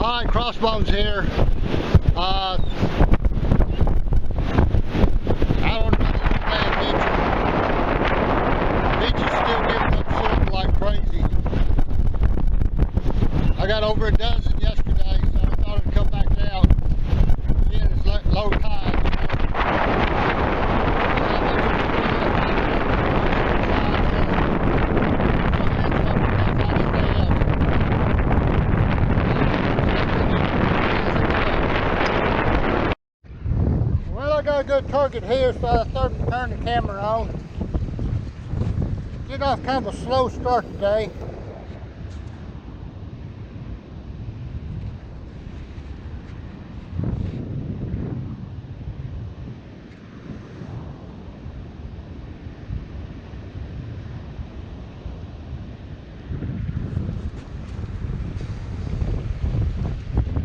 Alright, Crossbones here. I don't know if you're paying attention. The beach is still giving up silver like crazy. I got over a dozen yesterday, so I thought I'd come back out. Again, it's low tide. I got a good target here, so I started to turn the camera on. Get off kind of a slow start today.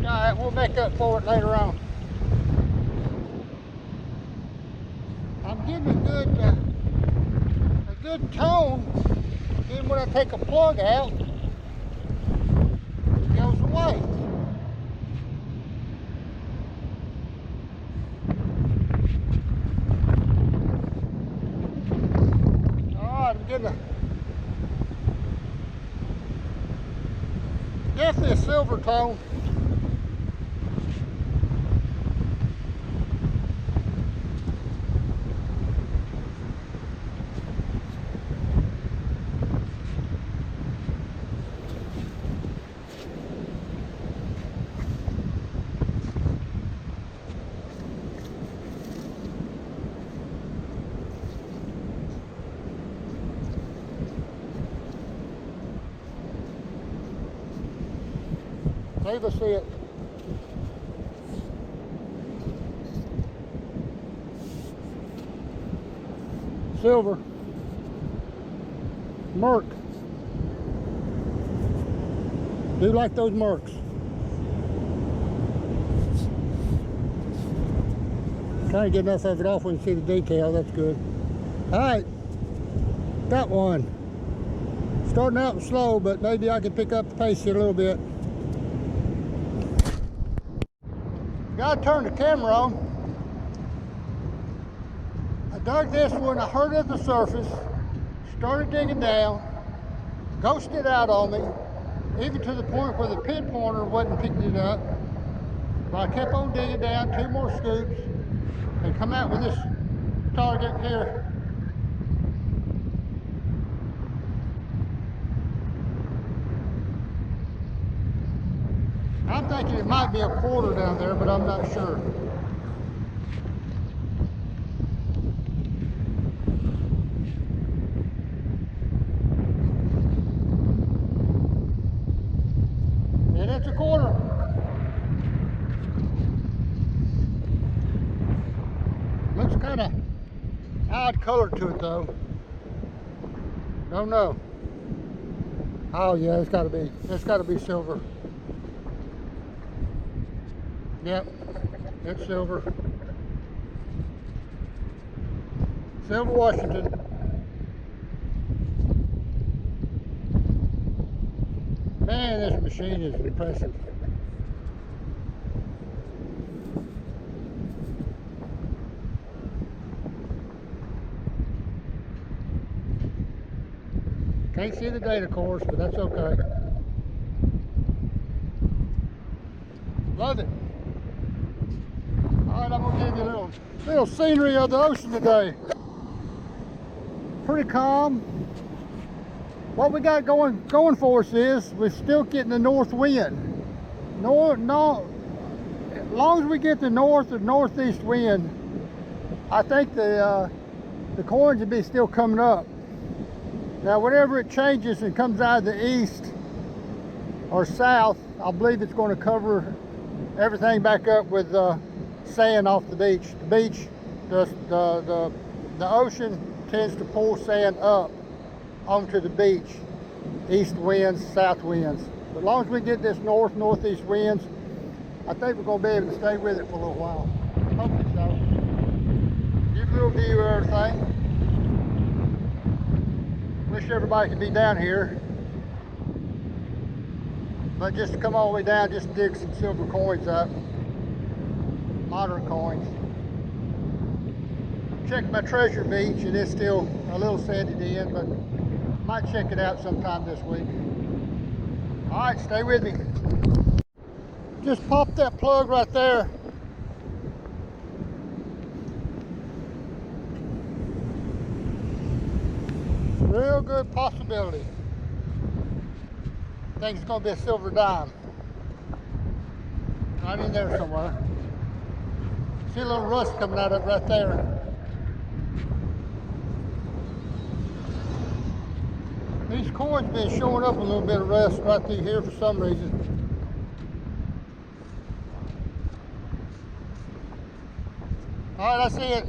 Alright, we'll make up for it later on. I'm getting a good tone. Then when I take a plug out, it goes away. Alright, I'm getting definitely a silver tone. Let's see it. Silver. Merc. Do like those mercs. Trying to get enough of it off when you see the detail. That's good. Alright. Got one. Starting out slow, but maybe I can pick up the pace here a little bit. Gotta turn the camera on. I dug this one, I heard it at the surface, started digging down, ghosted out on me, even to the point where the pinpointer wasn't picking it up. But I kept on digging down, 2 more scoops, and come out with this target here. I'm thinking it might be a quarter down there, but I'm not sure. And it's a quarter. Looks kind of odd color to it though. Don't know. Oh yeah, it's got to be silver. Yep, it's silver. Silver Washington. Man, this machine is impressive. Can't see the data course, but that's okay. Love it. Alright, I'm going to give you a little scenery of the ocean today. Pretty calm. What we got going for us is we're still getting the north wind. As long as we get the north or northeast wind, I think the coins will be still coming up. Now, whenever it changes and comes out of the east or south, I believe it's going to cover everything back up with sand off the beach. The beach, the ocean tends to pull sand up onto the beach. East winds, south winds. But as long as we get this northeast winds, I think we're going to be able to stay with it for a little while. Hopefully so. Give you a little view of everything. Wish everybody could be down here. But just to come all the way down, just dig some silver coins up, modern coins. Check my treasure beach, and it's still a little sanded in, but might check it out sometime this week. All right, stay with me. Just pop that plug right there. Real good possibility. I think it's gonna be a silver dime. Right in there somewhere. See a little rust coming out of it right there. These coins been showing up a little bit of rust right through here for some reason. All right, I see it.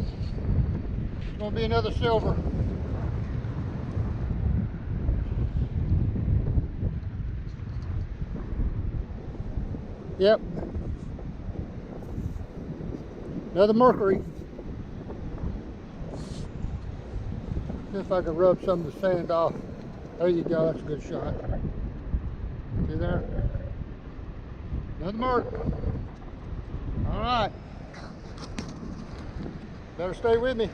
It's gonna be another silver. Yep. Another mercury. See if I can rub some of the sand off. There you go, that's a good shot. See there? Another mark. All right. Better stay with me.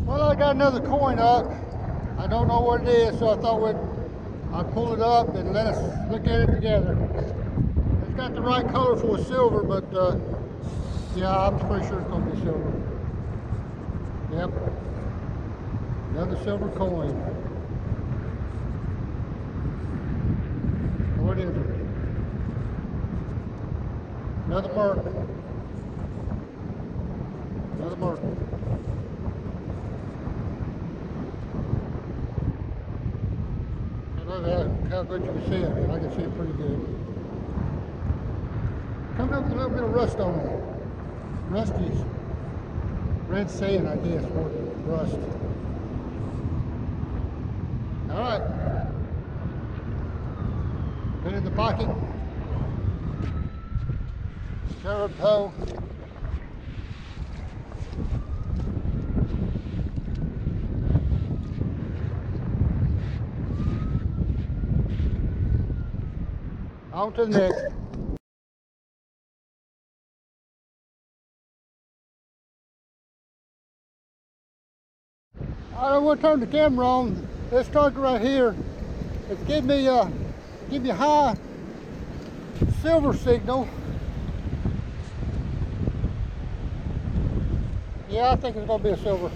Well, I got another coin up. I don't know what it is, so I thought I'd pull it up and let us look at it together. It's got the right color for a silver, but yeah, I'm pretty sure it's going to be silver. Yep. Another silver coin. What is it? Another mark. Another mark. How good you can see it. I can see it pretty good. Coming up with a little bit of rust on it. Rusty red sand, I guess, more than rust. All right. Put it in the pocket. Cover the toe. On to the next. I don't want to turn the camera on. Let's start right here. It's give me a high silver signal. Yeah, I think it's going to be a silver.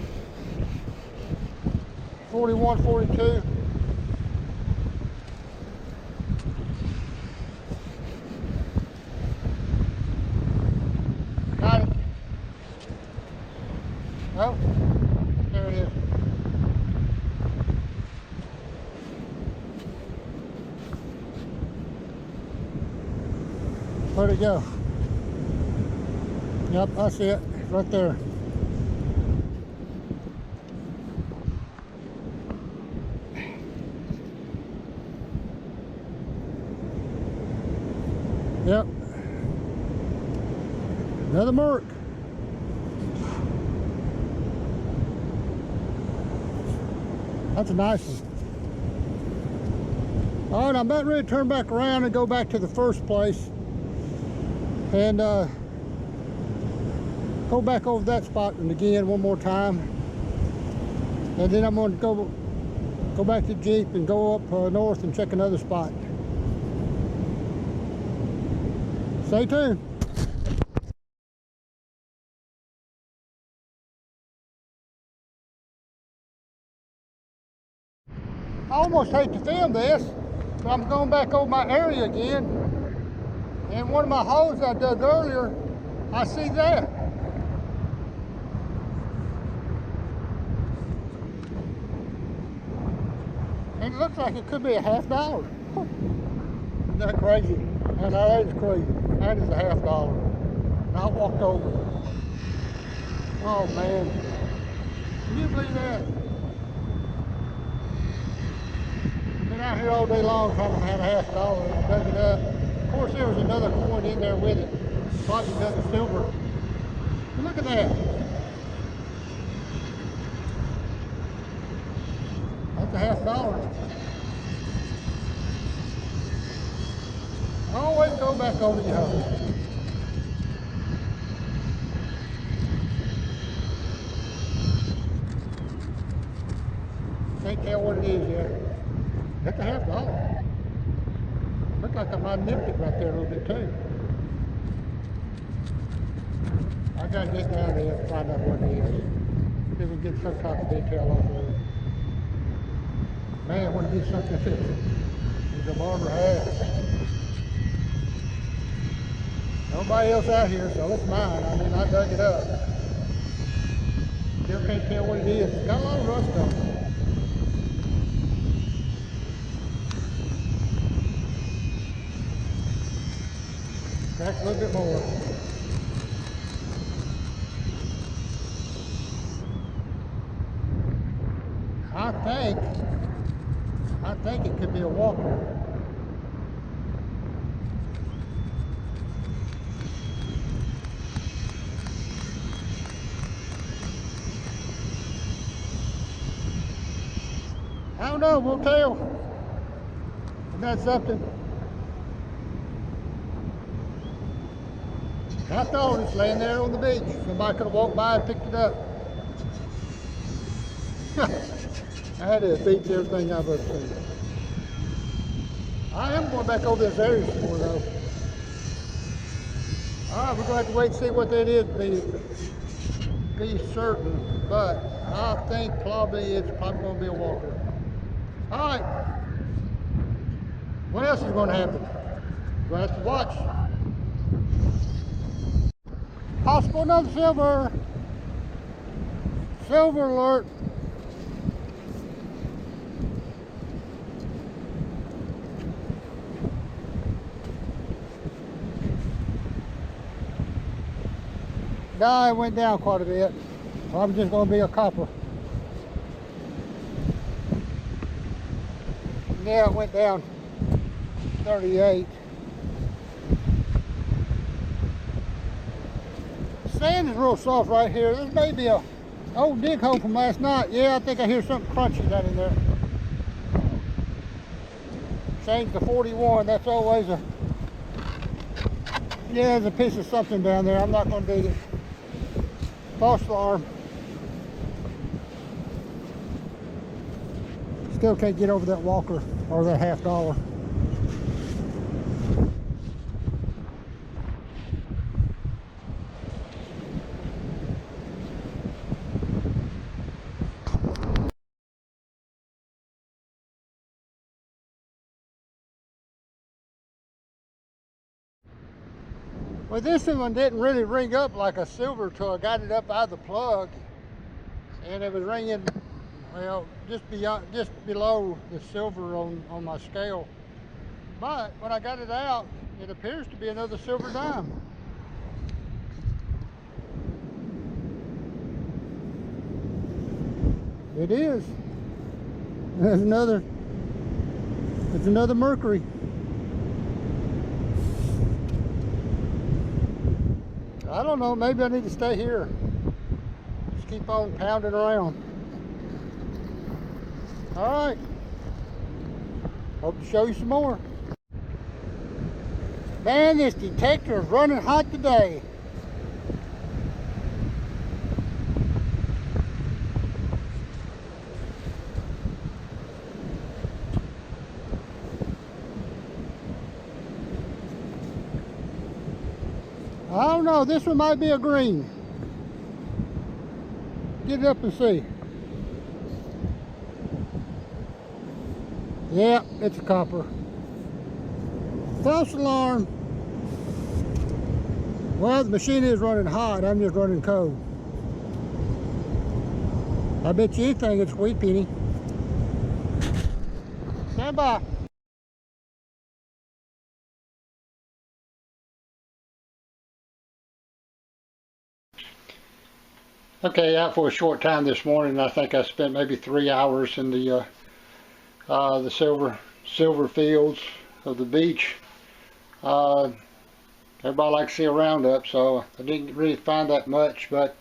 41, 42. Got it. Oh, there it is. Where'd it go? Yep, I see it. It's right there. Yep. Another mark. That's a nice one. All right, I'm about ready to turn back around and go back to the first place and go back over that spot and again one more time, and then I'm going to go back to the Jeep and go up north and check another spot. Stay tuned. I almost hate to film this, but I'm going back over my area again. And one of my holes I dug earlier, I see that. And it looks like it could be $50. Isn't that crazy? And that is crazy. That is $50. And I walked over. Oh man. Can you believe that? Been out here all day long trying to have $50. I dug it up. Of course, there was another coin in there with it. Probably another silver. But look at that. That's a $50. Always go back over your hose. Can't tell what it is yet. That's a $50. Looks like I might have nipped it right there a little bit too. I gotta get down there and find out what it is. See if we can get some type of detail off of it. Man, I want to get something fixed. The barber has. Nobody else out here, so it's mine. I mean, I dug it up. Still can't tell what it is. It's got a lot of rust on it. Crack a little bit more. I think it could be a walker. I don't know, we'll tell. Isn't that something? I thought it's laying there on the beach. Somebody could have walked by and picked it up. That is beats everything I've ever seen. I am going back over this area some more though. Alright, we're going to have to wait and see what that is to be certain. But I think probably it's probably going to be a walker. Alright. What else is going to happen? We're going to have to watch. Possible another silver. Silver alert. No, it went down quite a bit. Probably just going to be a copper. Yeah, it went down 38. Sand is real soft right here. This may be a old dig hole from last night. Yeah, I think I hear something crunchy down in there. Change to 41. That's always a... Yeah, there's a piece of something down there. I'm not going to dig it. False alarm. Still can't get over that walker or that $50. Well, this one didn't really ring up like a silver until I got it up out of the plug, and it was ringing, well, just below the silver on my scale. But when I got it out, it appears to be another silver dime. It is. There's another. It's another mercury. I don't know, maybe I need to stay here. Just keep on pounding around. Alright. Hope to show you some more. Man, this detector is running hot today. I don't know, this one might be a green. Get it up and see. Yeah, it's a copper. False alarm. Well, the machine is running hot, I'm just running cold. I bet you anything it's wheat penny. Stand by. Okay, out for a short time this morning. I think I spent maybe 3 hours in the silver fields of the beach. Everybody likes to see a roundup, so I didn't really find that much, but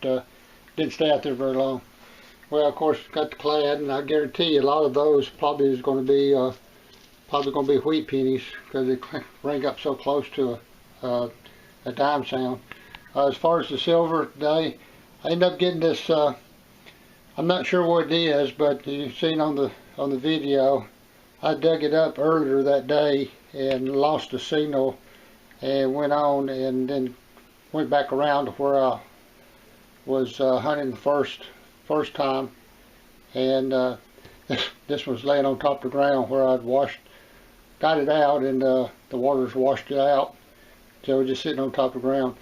didn't stay out there very long. well, of course, got the clad, and I guarantee you a lot of those probably is going to be wheat pennies because they ring up so close to a dime sound. As far as the silver today, I ended up getting this. I'm not sure what it is, but you've seen on the video, I dug it up earlier that day and lost the signal, and went on and then went back around to where I was hunting the first time, and this was laying on top of the ground where I'd got it out, and the water's washed it out, so it was just sitting on top of the ground.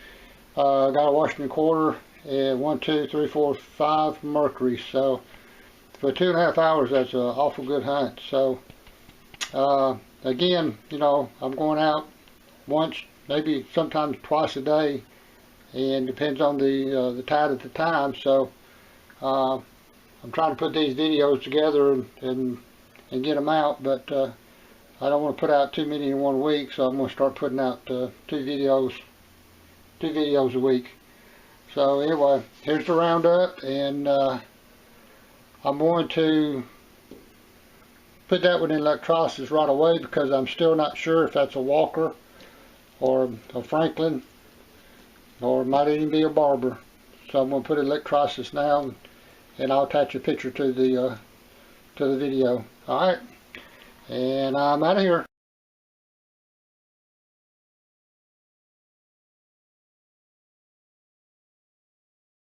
Got a washing and quarter, and 1, 2, 3, 4, 5 mercury. So for 2.5 hours, that's an awful good hunt. So again, you know, I'm going out once, maybe sometimes twice a day, and depends on the tide at the time. So I'm trying to put these videos together and get them out, but I don't want to put out too many in 1 week, so I'm going to start putting out 2 videos a week. So anyway, here's the roundup, and I'm going to put that one in electrolysis right away because I'm still not sure if that's a Walker or a Franklin, or it might even be a Barber. So I'm going to put it in electrolysis now, and I'll attach a picture to the video. All right, and I'm out of here.